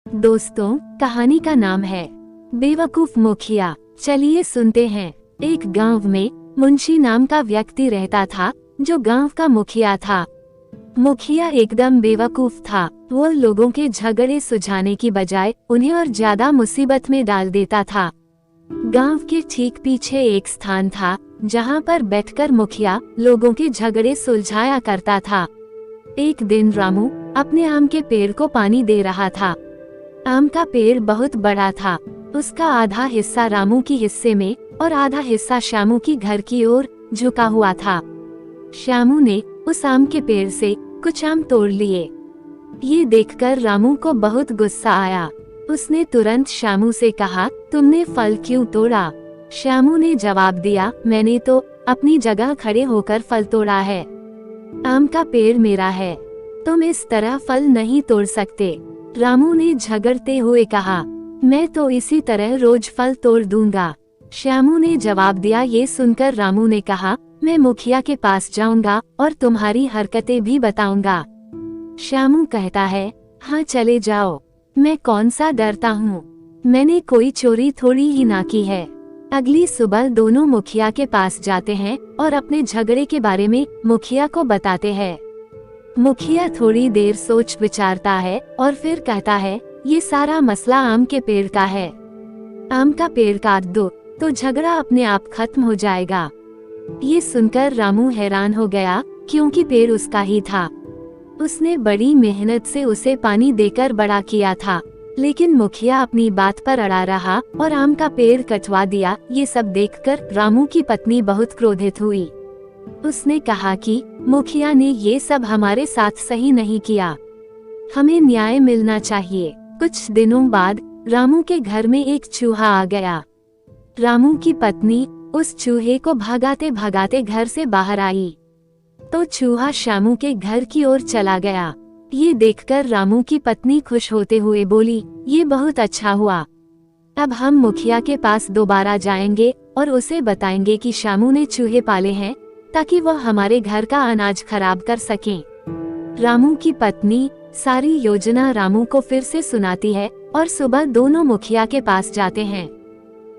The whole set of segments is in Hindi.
दोस्तों, कहानी का नाम है बेवकूफ मुखिया। चलिए सुनते हैं। एक गांव में मुंशी नाम का व्यक्ति रहता था, जो गांव का मुखिया था। मुखिया एकदम बेवकूफ था। वो लोगों के झगड़े सुलझाने की बजाय उन्हें और ज्यादा मुसीबत में डाल देता था। गांव के ठीक पीछे एक स्थान था, जहां पर बैठकर मुखिया लोगों के झगड़े सुलझाया करता था। एक दिन रामू अपने आम के पेड़ को पानी दे रहा था। आम का पेड़ बहुत बड़ा था। उसका आधा हिस्सा रामू की हिस्से में और आधा हिस्सा श्यामू की घर की ओर झुका हुआ था। श्यामू ने उस आम के पेड़ से कुछ आम तोड़ लिए। ये देखकर रामू को बहुत गुस्सा आया। उसने तुरंत श्यामू से कहा, तुमने फल क्यों तोड़ा? श्यामू ने जवाब दिया, मैंने तो अपनी जगह खड़े होकर फल तोड़ा है। आम का पेड़ मेरा है, तुम इस तरह फल नहीं तोड़ सकते। रामू ने झगड़ते हुए कहा, मैं तो इसी तरह रोज फल तोड़ दूंगा। श्यामू ने जवाब दिया। ये सुनकर रामू ने कहा, मैं मुखिया के पास जाऊंगा और तुम्हारी हरकतें भी बताऊंगा। श्यामू कहता है, हाँ चले जाओ, मैं कौन सा डरता हूँ, मैंने कोई चोरी थोड़ी ही ना की है। अगली सुबह दोनों मुखिया के पास जाते हैं और अपने झगड़े के बारे में मुखिया को बताते हैं। मुखिया थोड़ी देर सोच विचारता है और फिर कहता है, ये सारा मसला आम के पेड़ का है। आम का पेड़ काट दो तो झगड़ा अपने आप खत्म हो जाएगा। ये सुनकर रामू हैरान हो गया, क्योंकि पेड़ उसका ही था। उसने बड़ी मेहनत से उसे पानी देकर बड़ा किया था, लेकिन मुखिया अपनी बात पर अड़ा रहा और आम का पेड़ कटवा दिया। ये सब देखकर रामू की पत्नी बहुत क्रोधित हुई। उसने कहा कि मुखिया ने ये सब हमारे साथ सही नहीं किया, हमें न्याय मिलना चाहिए। कुछ दिनों बाद रामू के घर में एक चूहा आ गया। रामू की पत्नी उस चूहे को भगाते भगाते घर से बाहर आई, तो चूहा श्यामू के घर की ओर चला गया। ये देखकर रामू की पत्नी खुश होते हुए बोली, ये बहुत अच्छा हुआ, अब हम मुखिया के पास दोबारा जाएंगे और उसे बताएंगे कि श्यामू ने चूहे पाले हैं, ताकि वह हमारे घर का अनाज खराब कर सकें। रामू की पत्नी सारी योजना रामू को फिर से सुनाती है और सुबह दोनों मुखिया के पास जाते हैं।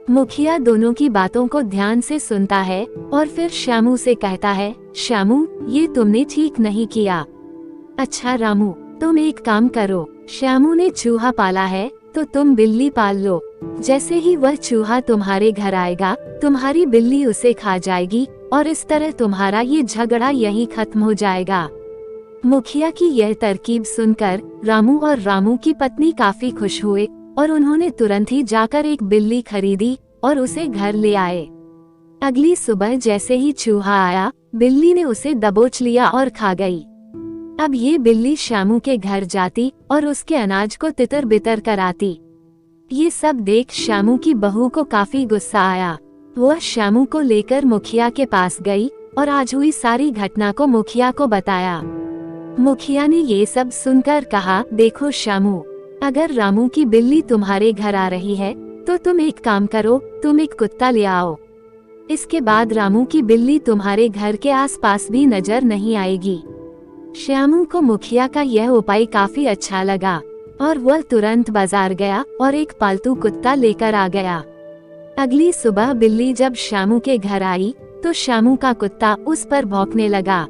मुखिया दोनों की बातों को ध्यान से सुनता है और फिर श्यामू से कहता है, श्यामू, ये तुमने ठीक नहीं किया। अच्छा रामू, तुम एक काम करो, श्यामू ने चूहा पाला है तो तुम बिल्ली पाल लो। जैसे ही वह चूहा तुम्हारे घर आएगा, तुम्हारी बिल्ली उसे खा जाएगी और इस तरह तुम्हारा ये झगड़ा यहीं खत्म हो जाएगा। मुखिया की यह तरकीब सुनकर रामू और रामू की पत्नी काफी खुश हुए और उन्होंने तुरंत ही जाकर एक बिल्ली खरीदी और उसे घर ले आए। अगली सुबह जैसे ही चूहा आया, बिल्ली ने उसे दबोच लिया और खा गई। अब ये बिल्ली श्यामू के घर जाती और उसके अनाज को तितर बितर कराती। ये सब देख श्यामू की बहू को काफी गुस्सा आया। वह श्यामू को लेकर मुखिया के पास गई और आज हुई सारी घटना को मुखिया को बताया। मुखिया ने ये सब सुनकर कहा, देखो श्यामू, अगर रामू की बिल्ली तुम्हारे घर आ रही है तो तुम एक काम करो, तुम एक कुत्ता ले आओ। इसके बाद रामू की बिल्ली तुम्हारे घर के आसपास भी नजर नहीं आएगी। श्यामू को मुखिया का यह उपाय काफी अच्छा लगा और वह तुरंत बाजार गया और एक पालतू कुत्ता लेकर आ गया। अगली सुबह बिल्ली जब श्यामू के घर आई तो श्यामू का कुत्ता उस पर भौंकने लगा।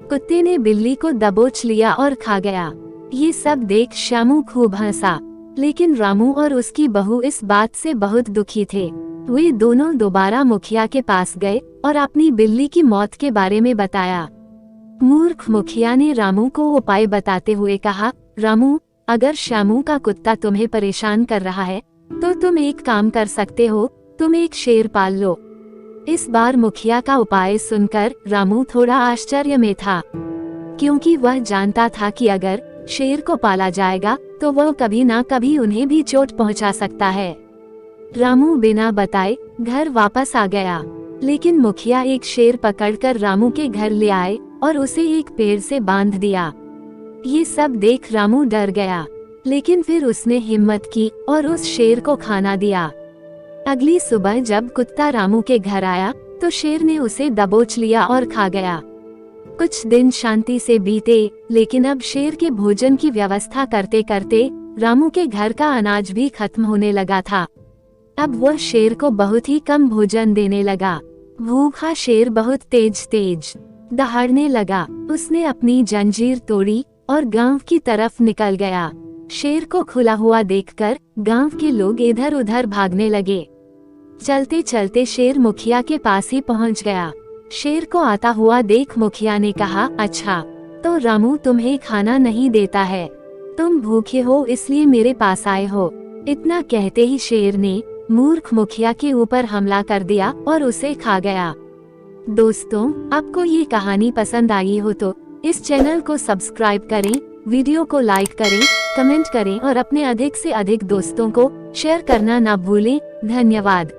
कुत्ते ने बिल्ली को दबोच लिया और खा गया। ये सब देख श्यामू खूब हंसा, लेकिन रामू और उसकी बहू इस बात से बहुत दुखी थे। वे दोनों दोबारा मुखिया के पास गए और अपनी बिल्ली की मौत के बारे में बताया। मूर्ख मुखिया ने रामू को उपाय बताते हुए कहा, रामू, अगर श्यामू का कुत्ता तुम्हें परेशान कर रहा है तो तुम एक काम कर सकते हो, तुम एक शेर पाल लो। इस बार मुखिया का उपाय सुनकर रामू थोड़ा आश्चर्य में था, क्योंकि वह जानता था कि अगर शेर को पाला जाएगा तो वह कभी ना कभी उन्हें भी चोट पहुंचा सकता है। रामू बिना बताए घर वापस आ गया, लेकिन मुखिया एक शेर पकड़कर रामू के घर ले आए और उसे एक पेड़ से बांध दिया। ये सब देख रामू डर गया, लेकिन फिर उसने हिम्मत की और उस शेर को खाना दिया। अगली सुबह जब कुत्ता रामू के घर आया तो शेर ने उसे दबोच लिया और खा गया। कुछ दिन शांति से बीते, लेकिन अब शेर के भोजन की व्यवस्था करते करते रामू के घर का अनाज भी खत्म होने लगा था। अब वह शेर को बहुत ही कम भोजन देने लगा। भूखा शेर बहुत तेज तेज दहाड़ने लगा। उसने अपनी जंजीर तोड़ी और गांव की तरफ निकल गया। शेर को खुला हुआ देखकर गांव के लोग इधर उधर भागने लगे। चलते चलते शेर मुखिया के पास ही पहुंच गया। शेर को आता हुआ देख मुखिया ने कहा, अच्छा तो रामू तुम्हें खाना नहीं देता है, तुम भूखे हो इसलिए मेरे पास आए हो। इतना कहते ही शेर ने मूर्ख मुखिया के ऊपर हमला कर दिया और उसे खा गया। दोस्तों, आपको ये कहानी पसंद आई हो तो इस चैनल को सब्सक्राइब करें, वीडियो को लाइक करें, कमेंट करें और अपने अधिक से अधिक दोस्तों को शेयर करना ना भूलें। धन्यवाद।